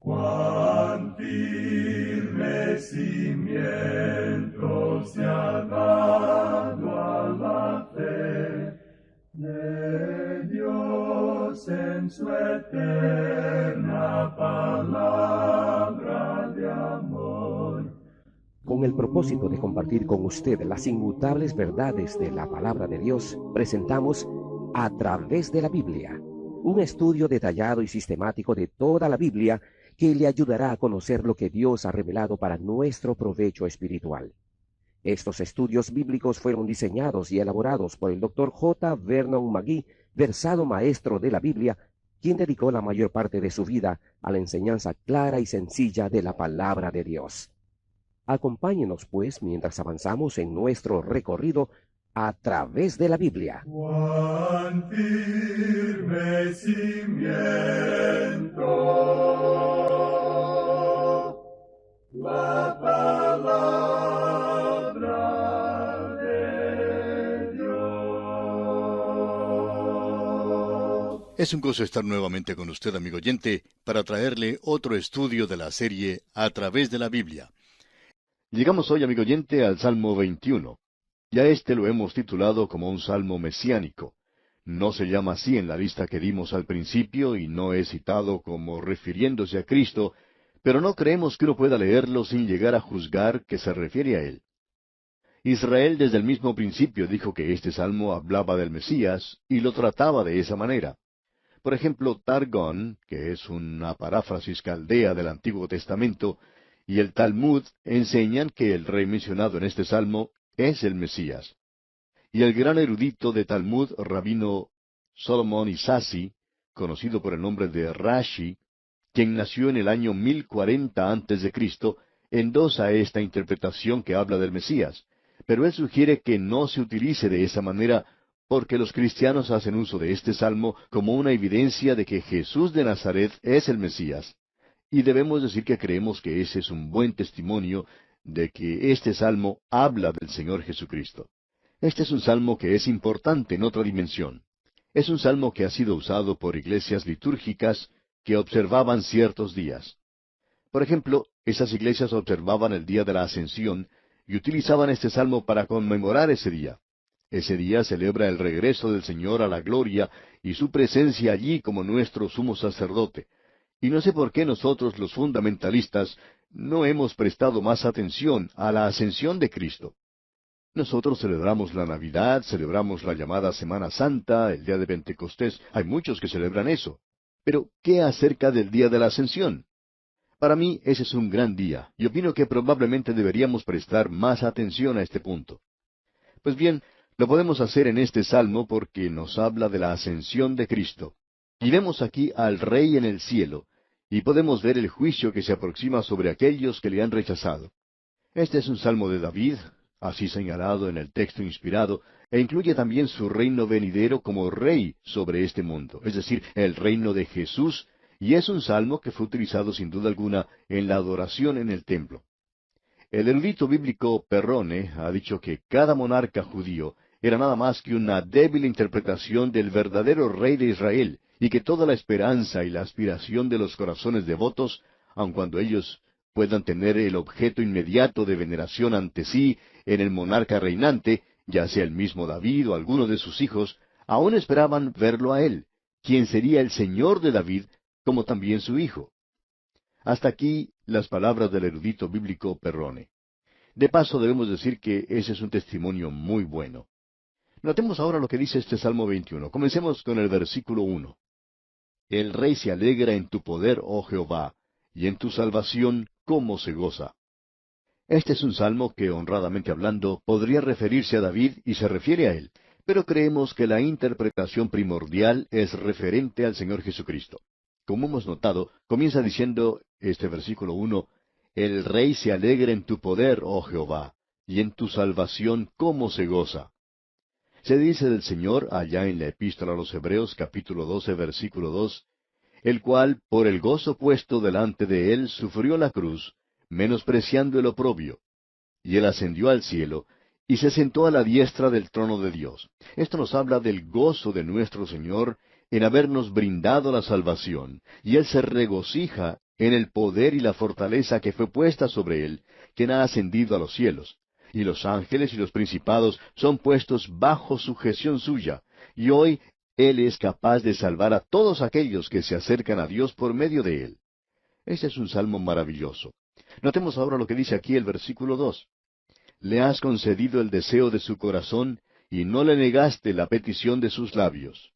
Cuán firme cimiento se ha dado a la fe de Dios en su eterna palabra de amor. Con el propósito de compartir con usted las inmutables verdades de la palabra de Dios, presentamos A través de la Biblia, un estudio detallado y sistemático de toda la Biblia que le ayudará a conocer lo que Dios ha revelado para nuestro provecho espiritual. Estos estudios bíblicos fueron diseñados y elaborados por el Dr. J. Vernon McGee, versado maestro de la Biblia, quien dedicó la mayor parte de su vida a la enseñanza clara y sencilla de la palabra de Dios. Acompáñenos, pues, mientras avanzamos en nuestro recorrido a través de la Biblia. Cuán firme cimiento la palabra de Dios. Es un gozo estar nuevamente con usted, amigo oyente, para traerle otro estudio de la serie A través de la Biblia. Llegamos hoy, amigo oyente, al Salmo 21. Ya este lo hemos titulado como un salmo mesiánico. No se llama así en la lista que dimos al principio y no es citado como refiriéndose a Cristo, pero no creemos que uno pueda leerlo sin llegar a juzgar que se refiere a él. Israel desde el mismo principio dijo que este salmo hablaba del Mesías y lo trataba de esa manera. Por ejemplo, Targón, que es una paráfrasis caldea del Antiguo Testamento, y el Talmud enseñan que el rey mencionado en este salmo es el Mesías. Y el gran erudito de Talmud, rabino Solomon Isasi, conocido por el nombre de Rashi, quien nació en el año 1040 a.C., endosa esta interpretación que habla del Mesías, pero él sugiere que no se utilice de esa manera porque los cristianos hacen uso de este salmo como una evidencia de que Jesús de Nazaret es el Mesías. Y debemos decir que creemos que ese es un buen testimonio de que este salmo habla del Señor Jesucristo. Este es un salmo que es importante en otra dimensión. Es un salmo que ha sido usado por iglesias litúrgicas que observaban ciertos días. Por ejemplo, esas iglesias observaban el día de la Ascensión y utilizaban este salmo para conmemorar ese día. Ese día celebra el regreso del Señor a la gloria y su presencia allí como nuestro sumo sacerdote. Y no sé por qué nosotros, los fundamentalistas, no hemos prestado más atención a la ascensión de Cristo. Nosotros celebramos la Navidad, celebramos la llamada Semana Santa, el día de Pentecostés. Hay muchos que celebran eso. Pero, ¿qué acerca del día de la Ascensión? Para mí, ese es un gran día, y opino que probablemente deberíamos prestar más atención a este punto. Pues bien, lo podemos hacer en este salmo porque nos habla de la ascensión de Cristo. Y vemos aquí al Rey en el cielo, y podemos ver el juicio que se aproxima sobre aquellos que le han rechazado. Este es un salmo de David, así señalado en el texto inspirado, e incluye también su reino venidero como rey sobre este mundo, es decir, el reino de Jesús, y es un salmo que fue utilizado sin duda alguna en la adoración en el templo. El erudito bíblico Perrone ha dicho que cada monarca judío era nada más que una débil interpretación del verdadero rey de Israel, y que toda la esperanza y la aspiración de los corazones devotos, aun cuando ellos puedan tener el objeto inmediato de veneración ante sí en el monarca reinante, ya sea el mismo David o alguno de sus hijos, aún esperaban verlo a él, quien sería el Señor de David, como también su hijo. Hasta aquí las palabras del erudito bíblico Perrone. De paso debemos decir que ese es un testimonio muy bueno. Notemos ahora lo que dice este Salmo 21. Comencemos con el versículo 1. El rey se alegra en tu poder, oh Jehová, y en tu salvación cómo se goza. Este es un salmo que, honradamente hablando, podría referirse a David y se refiere a él, pero creemos que la interpretación primordial es referente al Señor Jesucristo. Como hemos notado, comienza diciendo este versículo 1, el rey se alegra en tu poder, oh Jehová, y en tu salvación cómo se goza. Se dice del Señor allá en la Epístola a los Hebreos capítulo 12 versículo 2, el cual, por el gozo puesto delante de él, sufrió la cruz, menospreciando el oprobio. Y él ascendió al cielo, y se sentó a la diestra del trono de Dios. Esto nos habla del gozo de nuestro Señor en habernos brindado la salvación, y él se regocija en el poder y la fortaleza que fue puesta sobre él, quien ha ascendido a los cielos. Y los ángeles y los principados son puestos bajo sujeción suya, y hoy él es capaz de salvar a todos aquellos que se acercan a Dios por medio de él. Este es un salmo maravilloso. Notemos ahora lo que dice aquí el versículo 2. Le has concedido el deseo de su corazón, y no le negaste la petición de sus labios.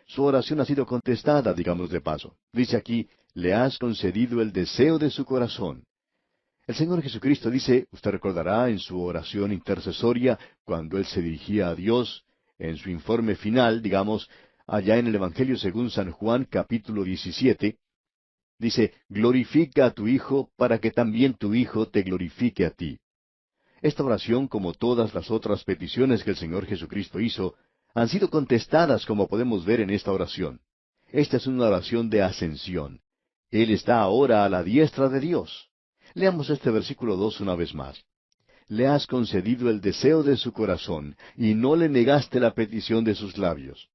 Su oración ha sido contestada, digamos de paso. Dice aquí, le has concedido el deseo de su corazón. El Señor Jesucristo dice, usted recordará en su oración intercesoria, cuando Él se dirigía a Dios, en su informe final, digamos, allá en el Evangelio según San Juan, capítulo 17, dice, glorifica a tu Hijo, para que también tu Hijo te glorifique a ti. Esta oración, como todas las otras peticiones que el Señor Jesucristo hizo, han sido contestadas, como podemos ver en esta oración. Esta es una oración de ascensión. Él está ahora a la diestra de Dios. Leamos este versículo 2 una vez más. Le has concedido el deseo de su corazón, y no le negaste la petición de sus labios.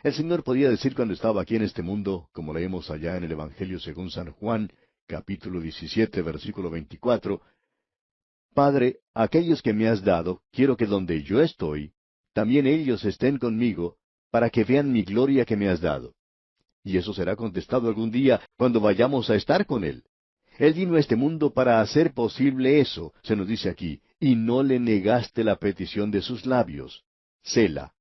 El Señor podía decir cuando estaba aquí en este mundo, como leemos allá en el Evangelio según San Juan, capítulo 17, versículo 24, Padre, aquellos que me has dado, quiero que donde yo estoy, también ellos estén conmigo, para que vean mi gloria que me has dado. Y eso será contestado algún día cuando vayamos a estar con Él. Él vino a este mundo para hacer posible eso, se nos dice aquí, y no le negaste la petición de sus labios. Sela.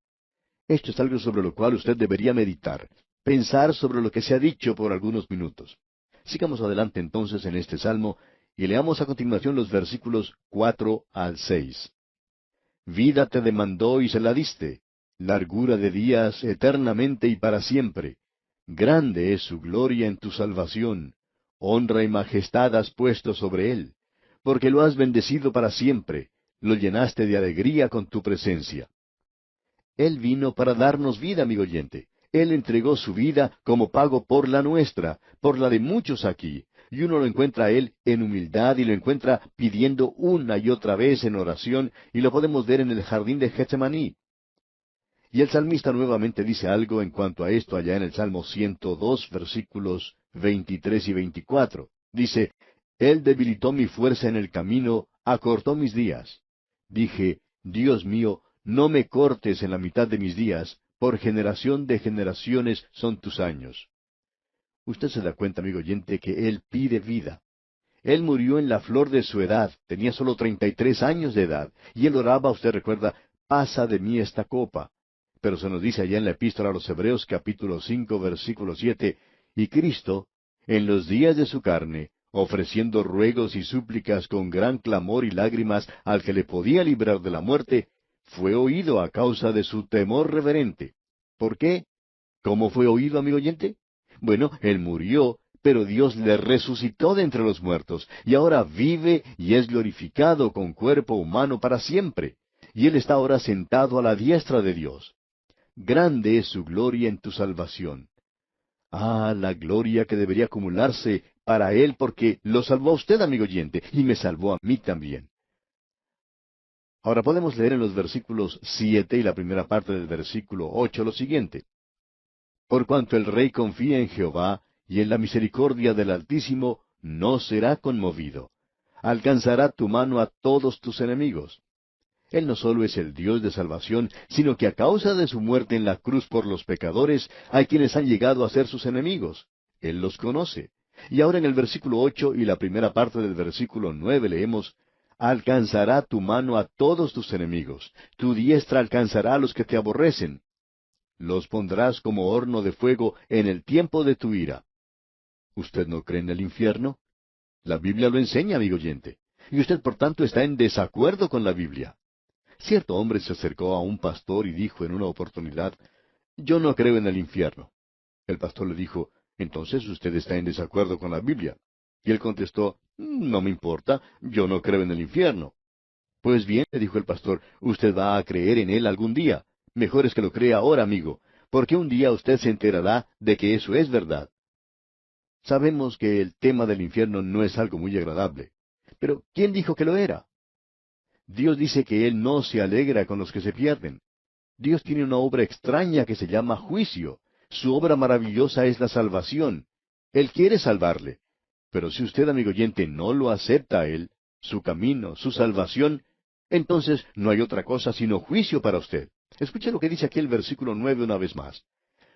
Esto es algo sobre lo cual usted debería meditar, pensar sobre lo que se ha dicho por algunos minutos. Sigamos adelante entonces en este salmo, y leamos a continuación los versículos 4 al 6. Vida te demandó y se la diste, largura de días eternamente y para siempre. Grande es su gloria en tu salvación, honra y majestad has puesto sobre él, porque lo has bendecido para siempre, lo llenaste de alegría con tu presencia. Él vino para darnos vida, amigo oyente. Él entregó su vida como pago por la nuestra, por la de muchos aquí. Y uno lo encuentra a Él en humildad y lo encuentra pidiendo una y otra vez en oración, y lo podemos ver en el jardín de Getsemaní. Y el salmista nuevamente dice algo en cuanto a esto allá en el Salmo 102, versículos 23 y 24. Dice, Él debilitó mi fuerza en el camino, acortó mis días. Dije, Dios mío, no me cortes en la mitad de mis días, por generación de generaciones son tus años. Usted se da cuenta, amigo oyente, que Él pide vida. Él murió en la flor de su edad, tenía solo 33 años de edad, y Él oraba, usted recuerda, pasa de mí esta copa. Pero se nos dice allá en la epístola a los Hebreos capítulo 5, versículo 7, y Cristo, en los días de su carne, ofreciendo ruegos y súplicas con gran clamor y lágrimas al que le podía librar de la muerte, fue oído a causa de su temor reverente. ¿Por qué? ¿Cómo fue oído, amigo oyente? Bueno, Él murió, pero Dios le resucitó de entre los muertos, y ahora vive y es glorificado con cuerpo humano para siempre. Y Él está ahora sentado a la diestra de Dios. Grande es su gloria en tu salvación. Ah, la gloria que debería acumularse para Él porque lo salvó a usted, amigo oyente, y me salvó a mí también. Ahora podemos leer en los versículos 7 y la primera parte del versículo 8 lo siguiente. Por cuanto el rey confía en Jehová, y en la misericordia del Altísimo, no será conmovido. Alcanzará tu mano a todos tus enemigos. Él no solo es el Dios de salvación, sino que a causa de su muerte en la cruz por los pecadores, hay quienes han llegado a ser sus enemigos. Él los conoce. Y ahora en el versículo 8 y la primera parte del versículo 9 leemos, Alcanzará tu mano a todos tus enemigos, tu diestra alcanzará a los que te aborrecen. Los pondrás como horno de fuego en el tiempo de tu ira. ¿Usted no cree en el infierno? La Biblia lo enseña, amigo oyente. Y usted, por tanto, está en desacuerdo con la Biblia. Cierto hombre se acercó a un pastor y dijo en una oportunidad, Yo no creo en el infierno. El pastor le dijo, Entonces usted está en desacuerdo con la Biblia. Y él contestó, No me importa, yo no creo en el infierno. Pues bien, le dijo el pastor, usted va a creer en él algún día. Mejor es que lo crea ahora, amigo, porque un día usted se enterará de que eso es verdad. Sabemos que el tema del infierno no es algo muy agradable. Pero ¿quién dijo que lo era? Dios dice que Él no se alegra con los que se pierden. Dios tiene una obra extraña que se llama juicio. Su obra maravillosa es la salvación. Él quiere salvarle. Pero si usted, amigo oyente, no lo acepta a Él, su camino, su salvación, entonces no hay otra cosa sino juicio para usted. Escuche lo que dice aquí el versículo 9 una vez más.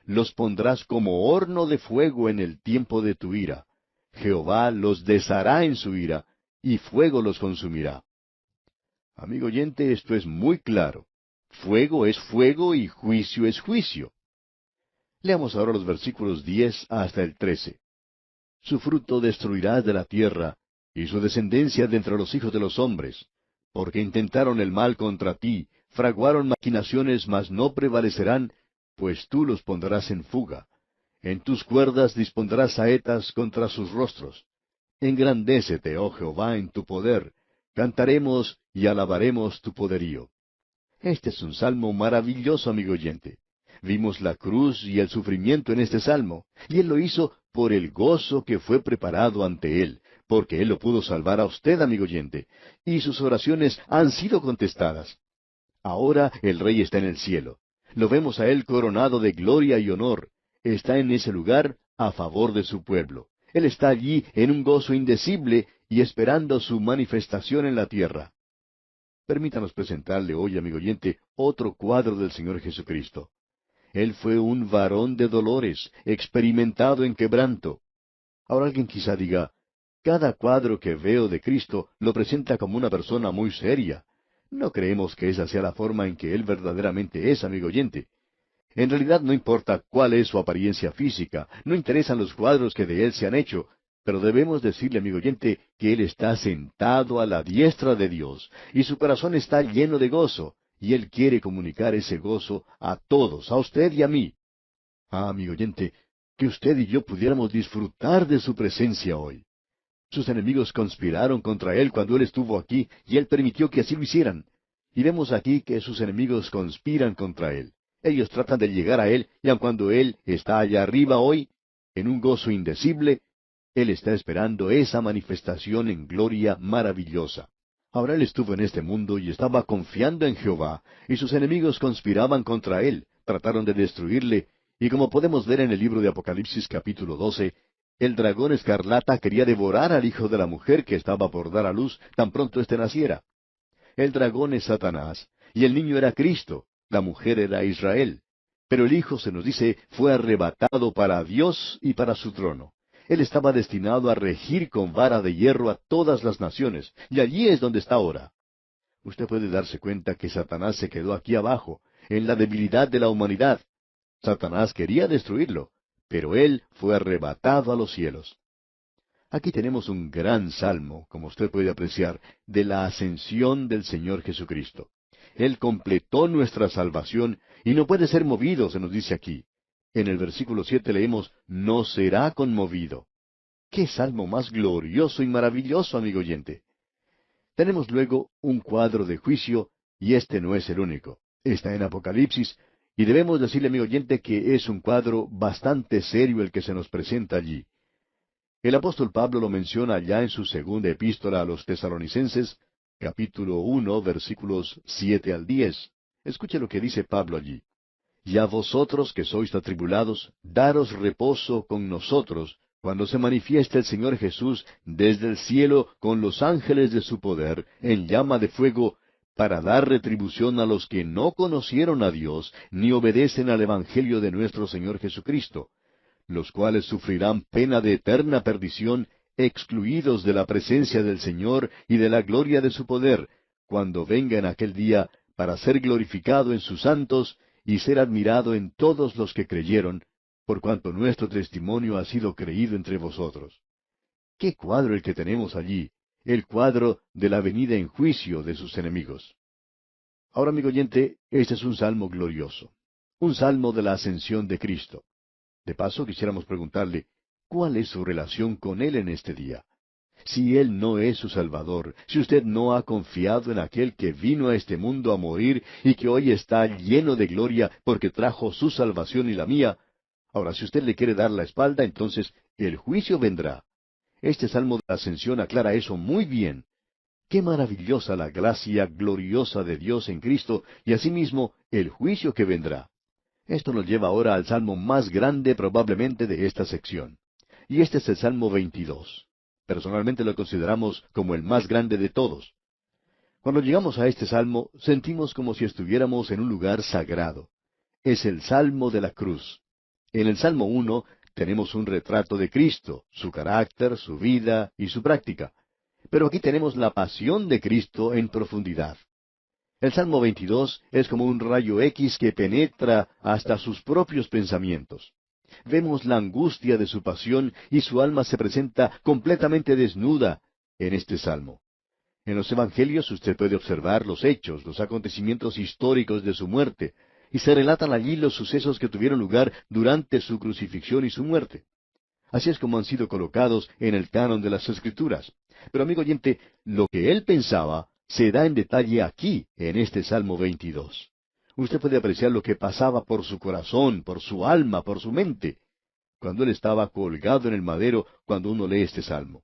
Los pondrás como horno de fuego en el tiempo de tu ira. Jehová los deshará en su ira, y fuego los consumirá. Amigo oyente, esto es muy claro. Fuego es fuego y juicio es juicio. Leamos ahora los versículos 10 hasta el 13. Su fruto destruirás de la tierra, y su descendencia de entre los hijos de los hombres, porque intentaron el mal contra ti, fraguaron maquinaciones, mas no prevalecerán, pues tú los pondrás en fuga. En tus cuerdas dispondrás saetas contra sus rostros. Engrandécete, oh Jehová, en tu poder. Cantaremos y alabaremos tu poderío. Este es un salmo maravilloso, amigo oyente. Vimos la cruz y el sufrimiento en este salmo, y Él lo hizo por el gozo que fue preparado ante Él, porque Él lo pudo salvar a usted, amigo oyente, y sus oraciones han sido contestadas. Ahora el Rey está en el cielo. Lo vemos a Él coronado de gloria y honor. Está en ese lugar a favor de su pueblo. Él está allí en un gozo indecible y esperando su manifestación en la tierra. Permítanos presentarle hoy, amigo oyente, otro cuadro del Señor Jesucristo. Él fue un varón de dolores, experimentado en quebranto. Ahora alguien quizá diga, cada cuadro que veo de Cristo lo presenta como una persona muy seria. No creemos que esa sea la forma en que Él verdaderamente es, amigo oyente. En realidad no importa cuál es su apariencia física, no interesan los cuadros que de Él se han hecho, pero debemos decirle, amigo oyente, que Él está sentado a la diestra de Dios, y su corazón está lleno de gozo, y Él quiere comunicar ese gozo a todos, a usted y a mí. Ah, amigo oyente, que usted y yo pudiéramos disfrutar de su presencia hoy. Sus enemigos conspiraron contra Él cuando Él estuvo aquí, y Él permitió que así lo hicieran. Y vemos aquí que sus enemigos conspiran contra Él. Ellos tratan de llegar a Él, y aun cuando Él está allá arriba hoy, en un gozo indecible, Él está esperando esa manifestación en gloria maravillosa. Ahora Él estuvo en este mundo y estaba confiando en Jehová, y sus enemigos conspiraban contra Él, trataron de destruirle, y como podemos ver en el libro de Apocalipsis capítulo 12, el dragón escarlata quería devorar al hijo de la mujer que estaba por dar a luz tan pronto éste naciera. El dragón es Satanás, y el niño era Cristo, la mujer era Israel. Pero el hijo, se nos dice, fue arrebatado para Dios y para su trono. Él estaba destinado a regir con vara de hierro a todas las naciones, y allí es donde está ahora. Usted puede darse cuenta que Satanás se quedó aquí abajo, en la debilidad de la humanidad. Satanás quería destruirlo, pero él fue arrebatado a los cielos. Aquí tenemos un gran salmo, como usted puede apreciar, de la ascensión del Señor Jesucristo. Él completó nuestra salvación y no puede ser movido, se nos dice aquí. En el versículo 7 leemos, no será conmovido. ¡Qué salmo más glorioso y maravilloso, amigo oyente! Tenemos luego un cuadro de juicio, y este no es el único. Está en Apocalipsis, y debemos decirle, amigo oyente, que es un cuadro bastante serio el que se nos presenta allí. El apóstol Pablo lo menciona allá en su segunda epístola a los Tesalonicenses, capítulo 1, versículos 7 al 10. Escuche lo que dice Pablo allí. Y a vosotros que sois atribulados, daros reposo con nosotros, cuando se manifieste el Señor Jesús desde el cielo con los ángeles de su poder, en llama de fuego, para dar retribución a los que no conocieron a Dios, ni obedecen al Evangelio de nuestro Señor Jesucristo, los cuales sufrirán pena de eterna perdición, excluidos de la presencia del Señor y de la gloria de su poder, cuando venga en aquel día para ser glorificado en sus santos y ser admirado en todos los que creyeron, por cuanto nuestro testimonio ha sido creído entre vosotros. ¡Qué cuadro el que tenemos allí! El cuadro de la venida en juicio de sus enemigos. Ahora, amigo oyente, este es un salmo glorioso, un salmo de la ascensión de Cristo. De paso, quisiéramos preguntarle, ¿cuál es su relación con Él en este día? Si Él no es su Salvador, si usted no ha confiado en aquel que vino a este mundo a morir y que hoy está lleno de gloria porque trajo su salvación y la mía, ahora si usted le quiere dar la espalda, entonces el juicio vendrá. Este salmo de la ascensión aclara eso muy bien. Qué maravillosa la gracia gloriosa de Dios en Cristo y asimismo el juicio que vendrá. Esto nos lleva ahora al salmo más grande probablemente de esta sección. Y este es el Salmo 22. Personalmente lo consideramos como el más grande de todos. Cuando llegamos a este salmo, sentimos como si estuviéramos en un lugar sagrado. Es el Salmo de la Cruz. En el Salmo 1 tenemos un retrato de Cristo, su carácter, su vida y su práctica. Pero aquí tenemos la pasión de Cristo en profundidad. El Salmo 22 es como un rayo X que penetra hasta sus propios pensamientos. Vemos la angustia de su pasión y su alma se presenta completamente desnuda en este salmo. En los Evangelios usted puede observar los hechos, los acontecimientos históricos de su muerte, y se relatan allí los sucesos que tuvieron lugar durante su crucifixión y su muerte. Así es como han sido colocados en el canon de las Escrituras. Pero amigo oyente, lo que él pensaba se da en detalle aquí, en este Salmo 22. Usted puede apreciar lo que pasaba por su corazón, por su alma, por su mente, cuando él estaba colgado en el madero, cuando uno lee este salmo.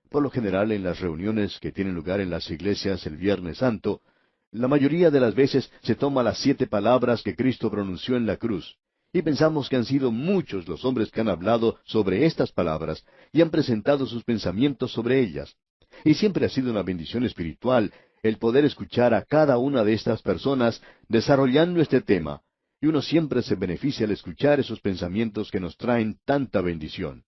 Por lo general, en las reuniones que tienen lugar en las iglesias el Viernes Santo, la mayoría de las veces se toma las 7 palabras que Cristo pronunció en la cruz, y pensamos que han sido muchos los hombres que han hablado sobre estas palabras y han presentado sus pensamientos sobre ellas. Y siempre ha sido una bendición espiritual el poder escuchar a cada una de estas personas desarrollando este tema, y uno siempre se beneficia al escuchar esos pensamientos que nos traen tanta bendición.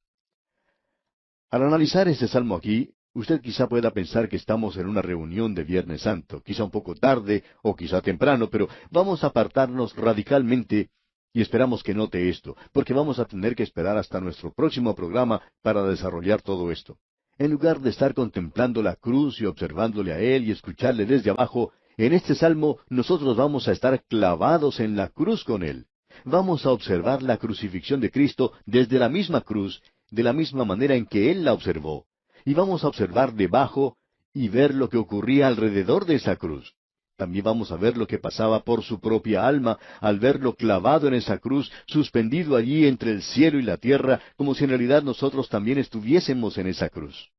Al analizar este salmo aquí, usted quizá pueda pensar que estamos en una reunión de Viernes Santo, quizá un poco tarde o quizá temprano, pero vamos a apartarnos radicalmente y esperamos que note esto, porque vamos a tener que esperar hasta nuestro próximo programa para desarrollar todo esto. En lugar de estar contemplando la cruz y observándole a Él y escucharle desde abajo, en este salmo nosotros vamos a estar clavados en la cruz con Él. Vamos a observar la crucifixión de Cristo desde la misma cruz, de la misma manera en que Él la observó. Y vamos a observar debajo y ver lo que ocurría alrededor de esa cruz. También vamos a ver lo que pasaba por su propia alma al verlo clavado en esa cruz, suspendido allí entre el cielo y la tierra, como si en realidad nosotros también estuviésemos en esa cruz.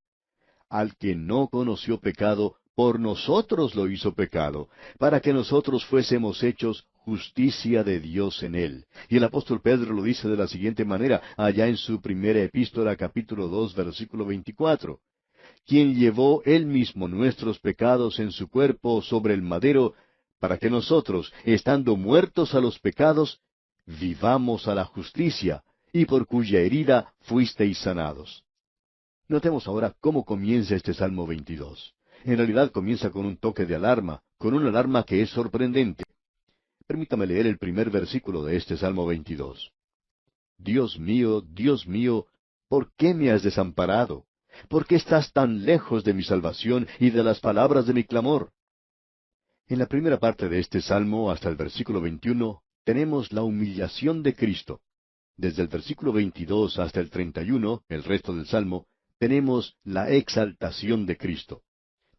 Al que no conoció pecado, por nosotros lo hizo pecado, para que nosotros fuésemos hechos justicia de Dios en él. Y el apóstol Pedro lo dice de la siguiente manera, allá en su primera epístola, capítulo 2, versículo 24. Quien llevó él mismo nuestros pecados en su cuerpo sobre el madero, para que nosotros, estando muertos a los pecados, vivamos a la justicia, y por cuya herida fuisteis sanados. Notemos ahora cómo comienza este Salmo 22. En realidad comienza con un toque de alarma, con una alarma que es sorprendente. Permítame leer el primer versículo de este Salmo 22. Dios mío, ¿por qué me has desamparado? ¿Por qué estás tan lejos de mi salvación y de las palabras de mi clamor? En la primera parte de este salmo, hasta el versículo 21, tenemos la humillación de Cristo. Desde el versículo 22 hasta el 31, el resto del salmo, tenemos la exaltación de Cristo.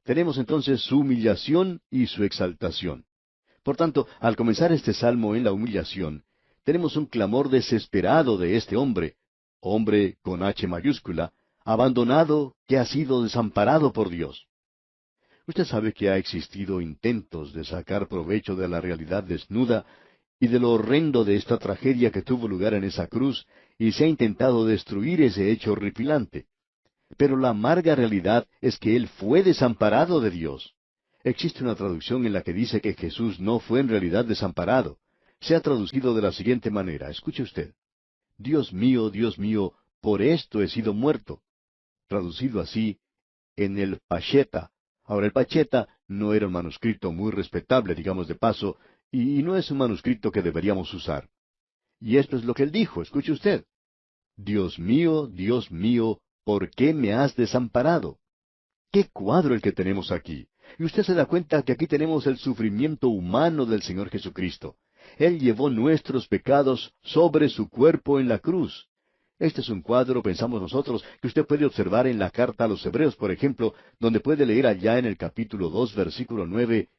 Tenemos entonces su humillación y su exaltación. Por tanto, al comenzar este salmo en la humillación, tenemos un clamor desesperado de este hombre con H mayúscula, abandonado, que ha sido desamparado por Dios. Usted sabe que ha existido intentos de sacar provecho de la realidad desnuda y de lo horrendo de esta tragedia que tuvo lugar en esa cruz, y se ha intentado destruir ese hecho horripilante. Pero la amarga realidad es que Él fue desamparado de Dios. Existe una traducción en la que dice que Jesús no fue en realidad desamparado. Se ha traducido de la siguiente manera, escuche usted. Dios mío, por esto he sido muerto. Traducido así, en el Pacheta. Ahora, el Pacheta no era un manuscrito muy respetable, digamos de paso, y no es un manuscrito que deberíamos usar. Y esto es lo que él dijo, escuche usted. Dios mío, ¿por qué me has desamparado? ¡Qué cuadro el que tenemos aquí! Y usted se da cuenta que aquí tenemos el sufrimiento humano del Señor Jesucristo. Él llevó nuestros pecados sobre su cuerpo en la cruz. Este es un cuadro, pensamos nosotros, que usted puede observar en la carta a los Hebreos, por ejemplo, donde puede leer allá en el capítulo 2, versículo 9,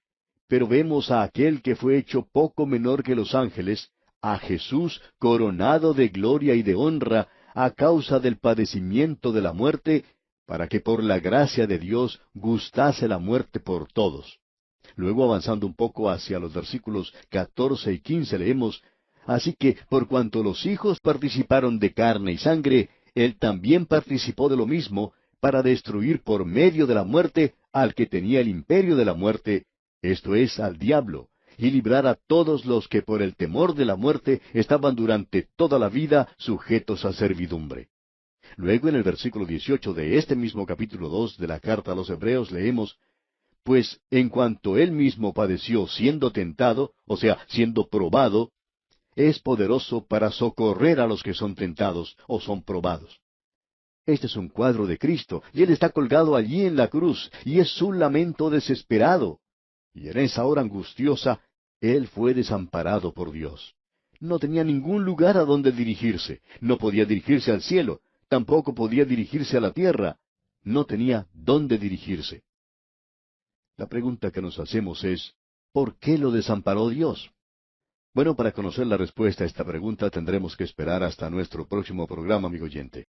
pero vemos a aquel que fue hecho poco menor que los ángeles, a Jesús coronado de gloria y de honra, a causa del padecimiento de la muerte, para que por la gracia de Dios gustase la muerte por todos. Luego, avanzando un poco hacia los versículos 14 y 15, leemos, así que, por cuanto los hijos participaron de carne y sangre, Él también participó de lo mismo, para destruir por medio de la muerte al que tenía el imperio de la muerte, esto es, al diablo, y librar a todos los que por el temor de la muerte estaban durante toda la vida sujetos a servidumbre. Luego en el versículo 18 de este mismo capítulo 2 de la carta a los Hebreos leemos, pues en cuanto él mismo padeció siendo tentado, o sea, siendo probado, es poderoso para socorrer a los que son tentados o son probados. Este es un cuadro de Cristo, y Él está colgado allí en la cruz, y es su lamento desesperado. Y en esa hora angustiosa, Él fue desamparado por Dios. No tenía ningún lugar a donde dirigirse, no podía dirigirse al cielo, tampoco podía dirigirse a la tierra, no tenía dónde dirigirse. La pregunta que nos hacemos es, ¿por qué lo desamparó Dios? Bueno, para conocer la respuesta a esta pregunta tendremos que esperar hasta nuestro próximo programa, amigo oyente.